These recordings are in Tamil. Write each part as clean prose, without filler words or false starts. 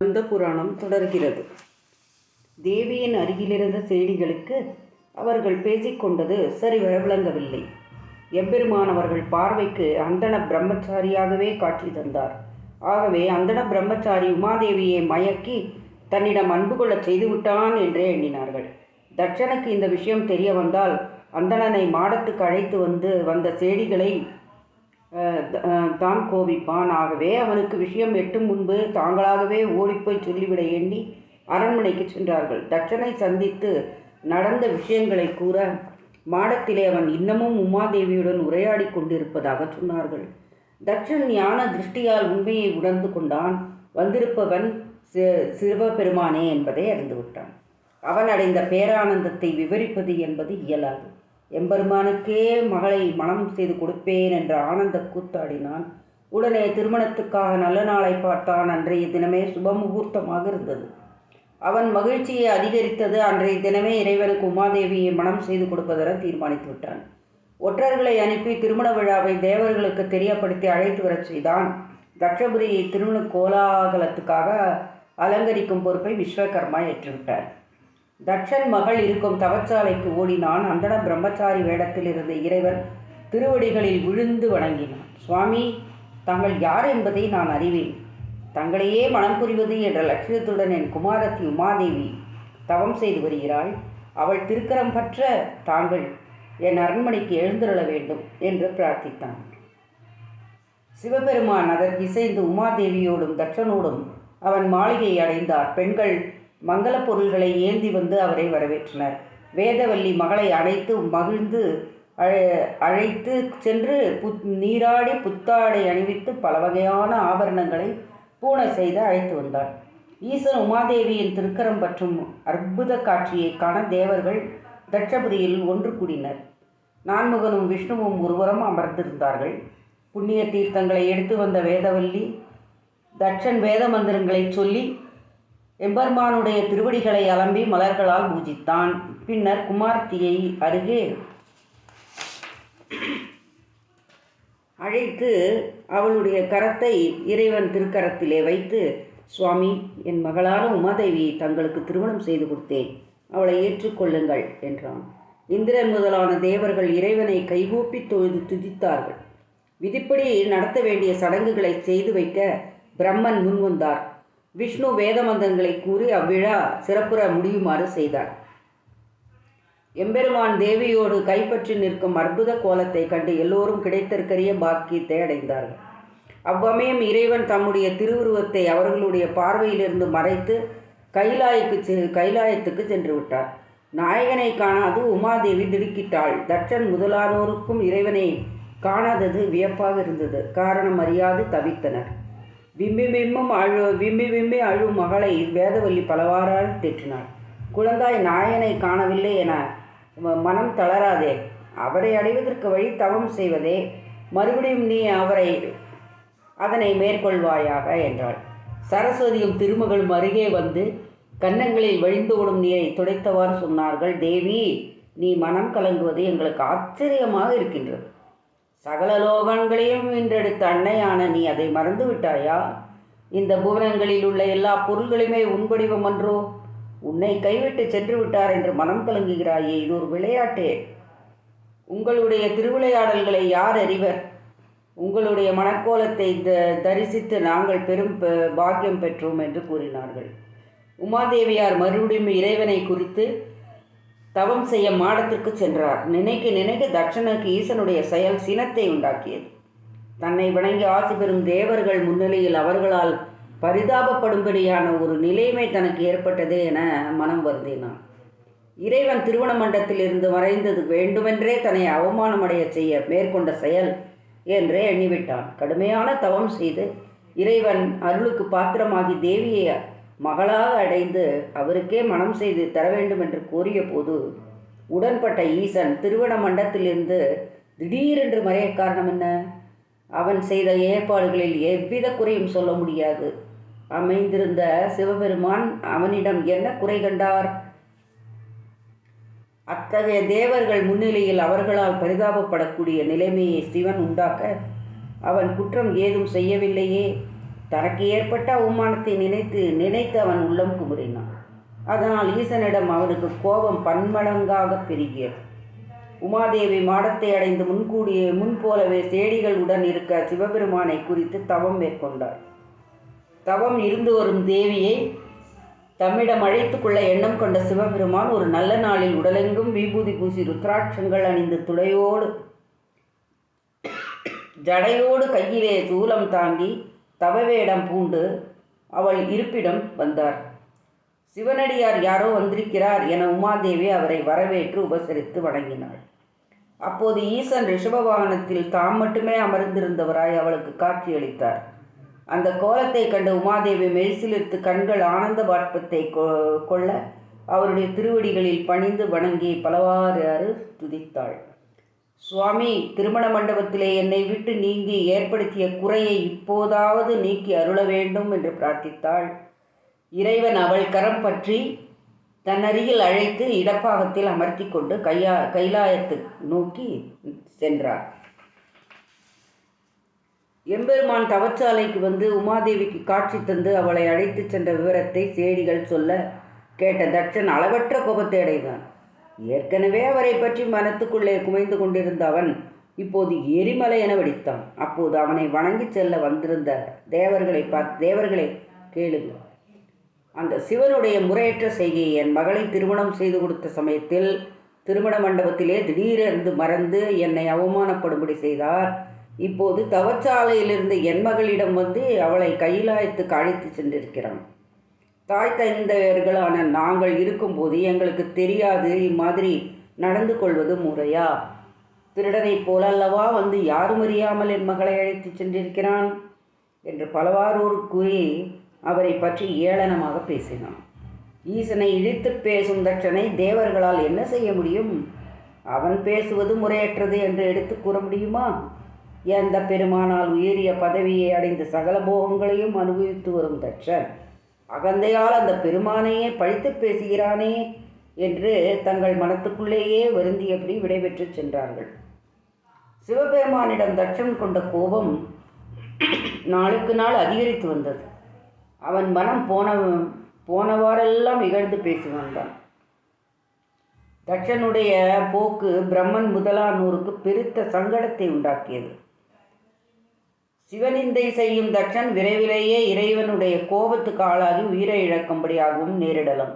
கந்த புராணம் தொடர்கிறது. தேவியின் அருகிலிருந்த செடிகளுக்கு அவர்கள் பேசிக்கொண்டது சரிவர விளங்கவில்லை. எம்பெருமான் அவர்கள் பார்வைக்கு அந்தண பிரம்மச்சாரியாகவே காட்சி தந்தார். ஆகவே அந்தண பிரம்மச்சாரி உமாதேவியை மயக்கி தன்னிடம் அன்பு கொள்ளச் செய்துவிட்டான் என்றே எண்ணினார்கள். தட்சனுக்கு இந்த விஷயம் தெரிய வந்தால் அந்தணனை மாடத்துக்கு அழைத்து வந்த செடிகளை தான் கோபிப்பான். ஆகவே அவனுக்கு விஷயம் எட்டும் முன்பு தாங்களாகவே ஓடிப்போய் சொல்லிவிட எண்ணி அரண்மனைக்கு சென்றார்கள். தட்சனை சந்தித்து நடந்த விஷயங்களை கூற மாடத்திலே அவன் இன்னமும் உமாதேவியுடன் உரையாடி கொண்டிருப்பதாக சொன்னார்கள். தட்சன் ஞான திருஷ்டியால் உண்மையை உணர்ந்து கொண்டான். வந்திருப்பவன் சிவபெருமானே என்பதை அறிந்துவிட்டான். அவன் அடைந்த பேரானந்தத்தை விவரிப்பது என்பது இயலாது. எம்பெருமானுக்கே மகளை மனம் செய்து கொடுப்பேன் என்ற ஆனந்த கூத்தாடினான். உடனே திருமணத்துக்காக நல்ல நாளை பார்த்தான். அன்றைய தினமே சுபமுகூர்த்தமாக இருந்தது. அவன் மகிழ்ச்சியை அதிகரித்தது. அன்றைய தினமே இறைவனுக்கு உமாதேவியை மனம் செய்து கொடுப்பதென தீர்மானித்து விட்டான். ஒற்றர்களை அனுப்பி திருமண விழாவை தேவர்களுக்கு தெரியப்படுத்தி அழைத்து வரச் செய்தான். தட்சபுரியை திருமண கோலாகலத்துக்காக அலங்கரிக்கும் பொறுப்பை விஸ்வகர்மா ஏற்றுவிட்டார். தட்சன் மகள் இருக்கும் தவச்சாலைக்கு ஓடினான். அந்தண பிரம்மச்சாரி வேடத்தில் இருந்த இறைவன் திருவடிகளில் விழுந்து வணங்கினான். சுவாமி, தாங்கள் யார் என்பதை நான் அறிவேன். தங்களையே மனம் புரிவது என்ற லட்சியத்துடன் என் குமாரத்தி உமாதேவி தவம் செய்து வருகிறாள். அவள் திருக்கரம் பற்ற தாங்கள் என் அரண்மனைக்கு எழுந்தருள வேண்டும் என்று பிரார்த்தித்தான். சிவபெருமான் அதற்கு இசைந்து உமாதேவியோடும் தட்சனோடும் அவன் மாளிகையை அடைந்தார். பெண்கள் மங்கள பொருள்களை ஏந்தி வந்து அவரை வரவேற்றனர். வேதவல்லி மகளை அழைத்து மகிழ்ந்து அழைத்து சென்று நீராடி புத்தாடை அணிவித்து பல வகையான ஆபரணங்களை பூணை செய்து அழைத்து வந்தார். ஈசன் உமாதேவியின் திருக்கரம் பற்றும் அற்புத காட்சியை காண தேவர்கள் தட்சபுரியில் ஒன்று கூடினர். நான்முகனும் விஷ்ணுவும் ஒருவரம் அமர்ந்திருந்தார்கள். புண்ணிய தீர்த்தங்களை எடுத்து வந்த வேதவல்லி தட்சன் வேத மந்திரங்களை சொல்லி எம்பெருமானுடைய திருவடிகளை அலம்பி மலர்களால் பூஜித்தான். பின்னர் குமார்த்தியை அருகே அழைத்து அவளுடைய கரத்தை இறைவன் திருக்கரத்திலே வைத்து, சுவாமி, என் மகளான உமாதேவியை தங்களுக்கு திருமணம் செய்து கொடுத்தேன். அவளை ஏற்றுக்கொள்ளுங்கள் என்றான். இந்திரன் முதலான தேவர்கள் இறைவனை கைகூப்பி தொழுது துதித்தார்கள். விதிப்படி நடத்த வேண்டிய சடங்குகளை செய்து வைக்க பிரம்மன் முன்வந்தார். விஷ்ணு வேத மந்திரங்களை கூறி அவ்விழா சிறப்புற முடியுமாறு செய்தார். எம்பெருமான் தேவியோடு கைப்பற்றி நிற்கும் அற்புத கோலத்தை கண்டு எல்லோரும் கிடைத்தற்கரிய பாக்கியத்தை அடைந்தார்கள். அவ்வமயம் இறைவன் தம்முடைய திருவுருவத்தை அவர்களுடைய பார்வையிலிருந்து மறைத்து கைலாயத்துக்கு சென்று விட்டார். நாயகனை காணாது உமாதேவி திடுக்கிட்டாள். தட்சன் முதலானோருக்கும் இறைவனை காணாதது வியப்பாக இருந்தது. காரணம் அறியாது தவித்தனர். விம்மி விம்மி அழும் மகளை வேதவல்லி பலவாறால் தேற்றினாள். குழந்தாய், நாயனை காணவில்லை என மனம் தளராதே. அவரை அடைவதற்கு வழி தவம் செய்வதே. மறுபடியும் நீ அதனை மேற்கொள்வாயாக என்றாள். சரஸ்வதியும் திருமகளும் அருகே வந்து கன்னங்களில் வழிந்தோடும் நீரை துடைத்தவாறு சொன்னார்கள். தேவி, நீ மனம் கலங்குவது எங்களுக்கு ஆச்சரியமாக இருக்கின்றது. சகல லோகங்களையும் வென்றெடுத்த அன்னையான நீ அதை மறந்து விட்டாயா? இந்த புவனங்களில் உள்ள எல்லா பொருள்களுமே உன் வடிவம் அன்றோ? உன்னை கைவிட்டு சென்று விட்டார் என்று மனம் கலங்குகிறாயே, இது ஒரு விளையாட்டே. உங்களுடைய திருவிளையாடல்களை யார் அறிவர்? உங்களுடைய மனக்கோலத்தை தரிசித்து நாங்கள் பெரும் பாக்கியம் பெற்றோம் என்று கூறினார்கள். உமாதேவியார் மறுபடியும் இறைவனை குறித்து தவம் செய்ய மாடத்திற்கு சென்றார். நினைக்க தட்சனுக்கு ஈசனுடைய செயல் சினத்தை உண்டாக்கியது. தன்னை வணங்கி ஆசி பெறும் தேவர்கள் முன்னிலையில் அவர்களால் பரிதாபப்படும்படியான ஒரு நிலைமை தனக்கு ஏற்பட்டதே என மனம் வருந்தினான். இறைவன் திருவண மண்டலத்தில் இருந்து மறைந்தது வேண்டுமென்றே தன்னை அவமானமடைய செய்ய மேற்கொண்ட செயல் என்றே எண்ணிவிட்டான். கடுமையான தவம் செய்து இறைவன் அருளுக்கு பாத்திரமாகி தேவியை மகளாக அடைந்து அவருக்கே மனம் செய்து தர வேண்டும் என்று கோரிய போது உடன்பட்ட ஈசன் திருவண மண்டலத்திலிருந்து திடீரென்று மறைய காரணம் என்ன? அவன் செய்த ஏற்பாடுகளில் எவ்வித குறையும் சொல்ல முடியாது. அமைந்திருந்த சிவபெருமான் அவனிடம் என்ன குறை கண்டார்? அத்தகைய தேவர்கள் முன்னிலையில் அவர்களால் பரிதாபப்படக்கூடிய நிலைமையை சிவன் உண்டாக்க அவன் குற்றம் ஏதும் செய்யவில்லையே. தனக்கு ஏற்பட்ட அவமானத்தை நினைத்து அவன் உள்ளம் குமுறினான். அதனால் ஈசனிடம் அவனுக்கு கோபம் பன்மடங்காக பெருகியது. உமாதேவி மாடத்தை அடைந்து முன்போலவே சேடிகள் உடன் இருக்க சிவபெருமானை குறித்து தவம் மேற்கொண்டார். தவம் இருந்து வரும் தேவியை தம்மிடம் அழைத்து கொள்ள எண்ணம் கொண்ட சிவபெருமான் ஒரு நல்ல நாளில் உடலெங்கும் விபூதி பூசி ருத்ராட்சங்கள் அணிந்து ஜடையோடு கையிலே சூலம் தாங்கி தவவேடம் பூண்டு அவள் இருப்பிடம் வந்தார். சிவனடியார் யாரோ வந்திருக்கிறார் என உமாதேவி அவரை வரவேற்று உபசரித்து வணங்கினாள். அப்போது ஈசன் ரிஷப வாகனத்தில் தாம் மட்டுமே அமர்ந்திருந்தவராய் அவளுக்கு காட்சியளித்தார். அந்த கோலத்தை கண்டு உமாதேவி மெய்சிலிர்த்து கண்கள் ஆனந்த பாஷ்பத்தை கொள்ள அவருடைய திருவடிகளில் பணிந்து வணங்கி பலவாறு துதித்தாள். சுவாமி, திருமண மண்டபத்திலே என்னை விட்டு நீங்கி ஏற்படுத்திய குறையை இப்போதாவது நீக்கி அருள வேண்டும் என்று பிரார்த்தித்தாள். இறைவன் அவள் கரம் பற்றி தன்னருகில் அழைத்து இடப்பாகத்தில் அமர்த்தி கொண்டு கைலாயத்தை நோக்கி சென்றார். எம்பெருமான் தவச்சாலைக்கு வந்து உமாதேவிக்கு காட்சி தந்து அவளை அழைத்து சென்ற விவரத்தை சேடிகள் சொல்ல கேட்ட தட்சன் அளவற்ற கோபத்தை அடைந்தான். ஏற்கனவே அவரை பற்றி மனத்துக்குள்ளே குமைந்து கொண்டிருந்த அவன் இப்போது எரிமலை என வெடித்தான். அப்போது அவனை வணங்கி செல்ல வந்திருந்த தேவர்களை கேளுங்கள். அந்த சிவனுடைய முறையற்ற செய்கையை என் மகளை திருமணம் செய்து கொடுத்த சமயத்தில் திருமண மண்டபத்திலே திடீரென்று மறந்து என்னை அவமானப்படும்படி செய்தார். இப்போது தவச்சாலையிலிருந்து என் மகளிடம் வந்து அவளை கைலாயத்துக்கு அழைத்து சென்றிருக்கிறான். தாய் தந்தையர்களான நாங்கள் இருக்கும்போது எங்களுக்கு தெரியாது இம்மாதிரி நடந்து கொள்வது முறையா? திருடனைப் போலல்லவா வந்து யாரும் அறியாமல் என் மகளை அழைத்து சென்றிருக்கிறான் என்று பலவாரோடு கூறி அவரை பற்றி ஏளனமாக பேசினான். ஈசனை இழித்து பேசும் தட்சனை தேவர்களால் என்ன செய்ய முடியும்? அவன் பேசுவது முறையற்றது என்று எடுத்து கூற முடியுமா? எந்த பெருமானால் உயரிய பதவியை அடைந்து சகல போகங்களையும் அனுபவித்து வரும் தட்சன் அகந்தையால் அந்த பெருமானையே பழித்து பேசுகிறானே என்று தங்கள் மனத்துக்குள்ளேயே வருந்தியபடி விடைபெற்று சென்றார்கள். சிவபெருமானிடம் தட்சன் கொண்ட கோபம் நாளுக்கு நாள் அதிகரித்து வந்தது. அவன் மனம் போனவாறெல்லாம் இகழ்ந்து பேசி வந்தான். தட்சனுடைய போக்கு பிரம்மன் முதலானோருக்கு பெருத்த சங்கடத்தை உண்டாக்கியது. சிவனிந்தை செய்யும் தட்சன் விரைவிலேயே இறைவனுடைய கோபத்துக்கு ஆளாகி உயிரை இழக்கும்படியாகவும் நேரிடலாம்.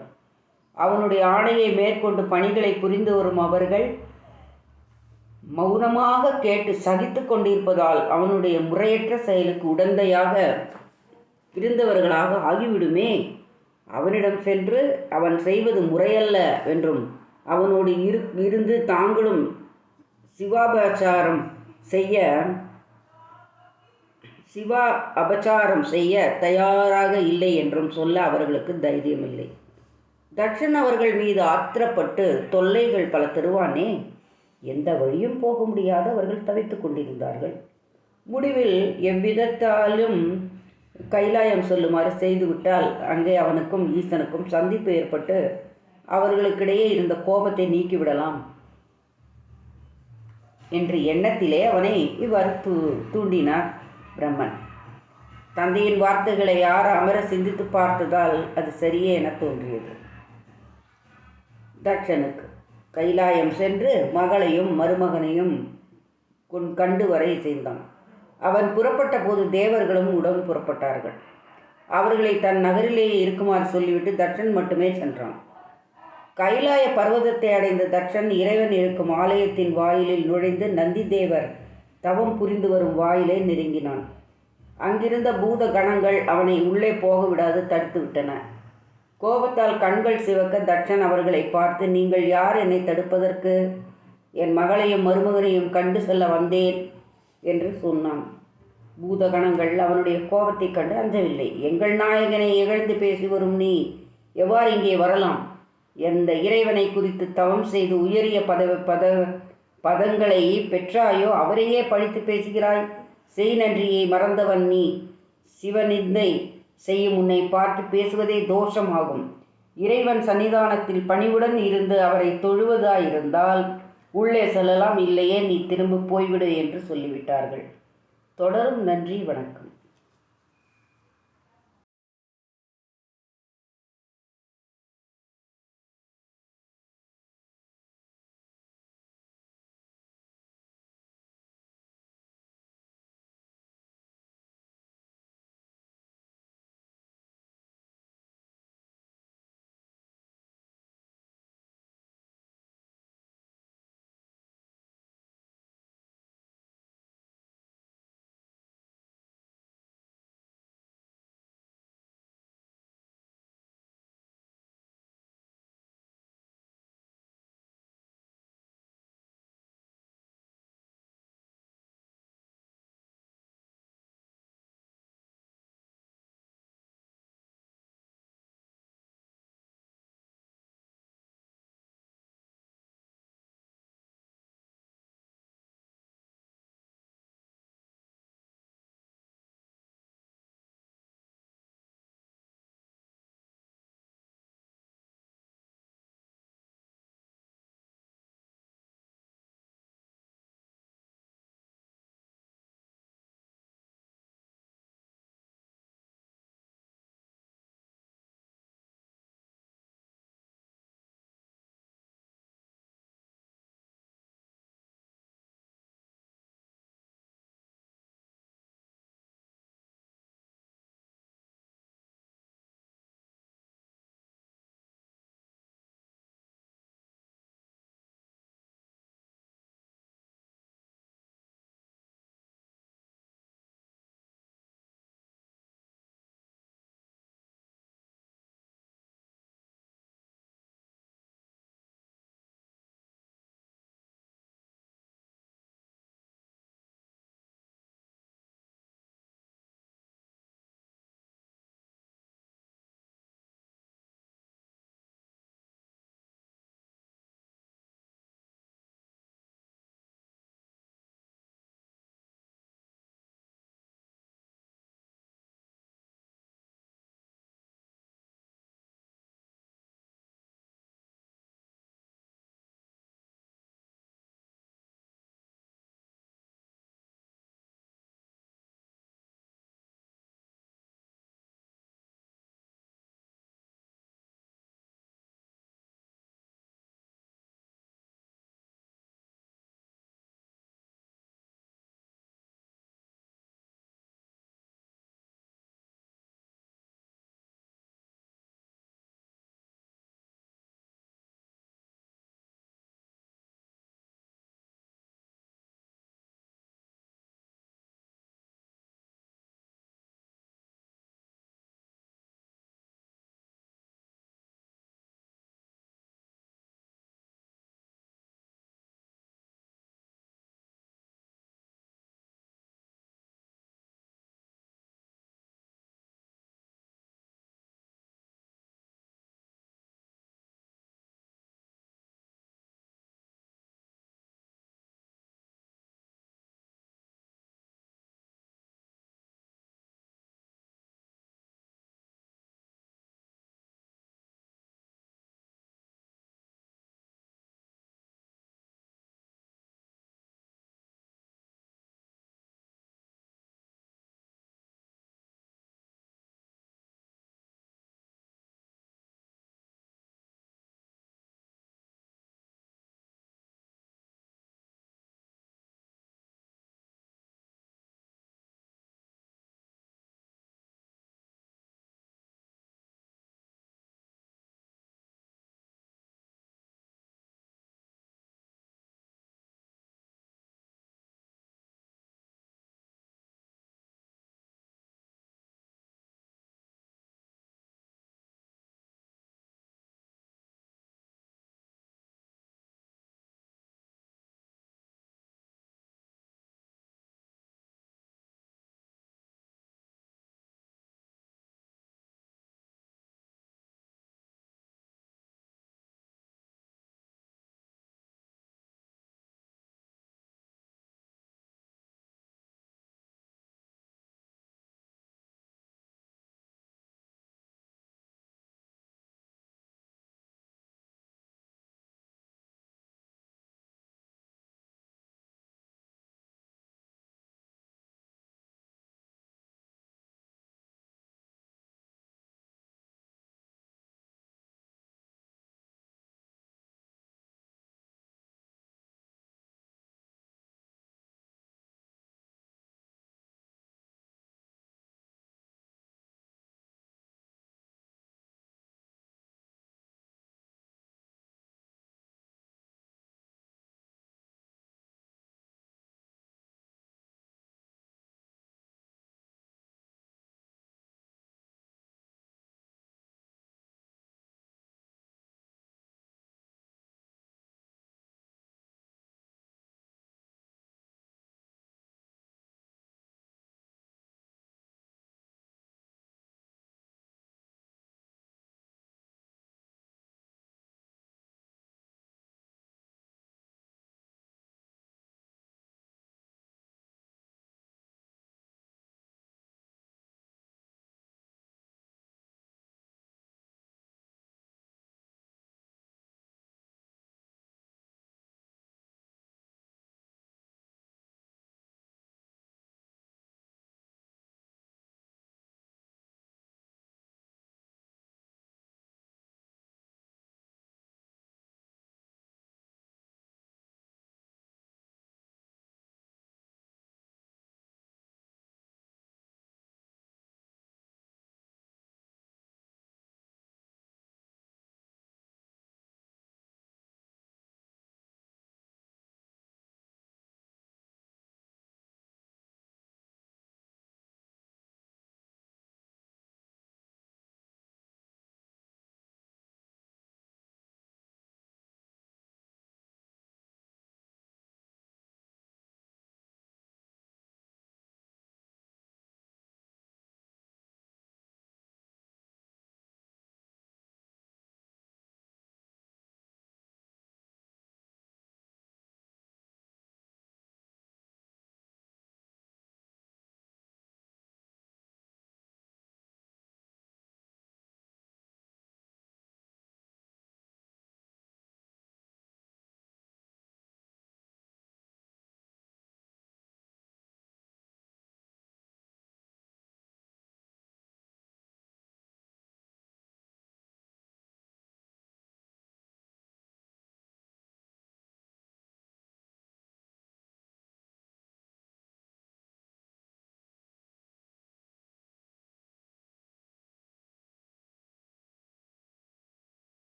அவனுடைய ஆணையை மேற்கொண்டு பணிகளை புரிந்து வரும் அவர்கள் மௌனமாக கேட்டு சகித்து கொண்டிருப்பதால் அவனுடைய முறையற்ற செயலுக்கு உடந்தையாக இருந்தவர்களாக ஆகிவிடுமே. அவனிடம் சென்று அவன் செய்வது முறையல்ல என்றும் அவனோடு இருந்து தாங்களும் சிவா அபச்சாரம் செய்ய தயாராக இல்லை என்றும் சொல்ல அவர்களுக்கு தைரியமில்லை. தட்சன் அவர்கள் மீது ஆத்திரப்பட்டு தொல்லைகள் பல தருவானே. எந்த வழியும் போக முடியாத அவர்கள் தவித்து கொண்டிருந்தார்கள். முடிவில் எவ்விதத்தாலும் கைலாயம் சொல்லுமாறு செய்துவிட்டால் அங்கே அவனுக்கும் ஈசனுக்கும் சந்திப்பு ஏற்பட்டு அவர்களுக்கிடையே இருந்த கோபத்தை நீக்கிவிடலாம் என்ற எண்ணத்திலே அவனை இவ்வாறு தூண்டினார் பிரம்மன். தந்தையின் வார்த்தைகளை யார் அமர சிந்தித்து பார்த்ததால் அது சரியே என தோன்றியது. தட்சனுக்கு கைலாயம் சென்று மகளையும் மருமகனையும் கண்டு வரை செய்தான். அவன் புறப்பட்ட போது தேவர்களும் உடன் புறப்பட்டார்கள். அவர்களை தன் நகரிலேயே இருக்குமாறு சொல்லிவிட்டு தட்சன் மட்டுமே சென்றான். கைலாய பர்வதத்தை அடைந்த தட்சன் இறைவன் இருக்கும் ஆலயத்தின் வாயிலில் நுழைந்து நந்தி தேவர் தவம் புரிந்து வரும் வாயிலை நெருங்கினான். அங்கிருந்த பூத கணங்கள் அவனை உள்ளே போக விடாது தடுத்து விட்டன. கோபத்தால் கண்கள் சிவக்க தட்சன் அவர்களை பார்த்து, நீங்கள் யார் என்னை தடுப்பதற்கு? என் மகளையும் மருமகனையும் கண்டு செல்ல வந்தேன் என்று சொன்னான். பூதகணங்கள் அவனுடைய கோபத்தை கண்டு அஞ்சவில்லை. எங்கள் நாயகனை இகழ்ந்து பேசி வரும் நீ எவ்வாறு இங்கே வரலாம்? எந்த இறைவனை குறித்து தவம் செய்து உயரிய பதங்களை பெற்றாயோ அவரையே பழித்து பேசுகிறாய். செய் நன்றியை மறந்தவன் நீ. சிவநிந்தை செய்யும் உன்னை பார்த்து பேசுவதே தோஷமாகும். இறைவன் சன்னிதானத்தில் பணிவுடன் இருந்து அவரை தொழுவதாயிருந்தால் உள்ளே செல்லலாம், இல்லையே நீ திரும்ப போய்விடு என்று சொல்லிவிட்டார்கள். தொடரும். நன்றி, வணக்கம்.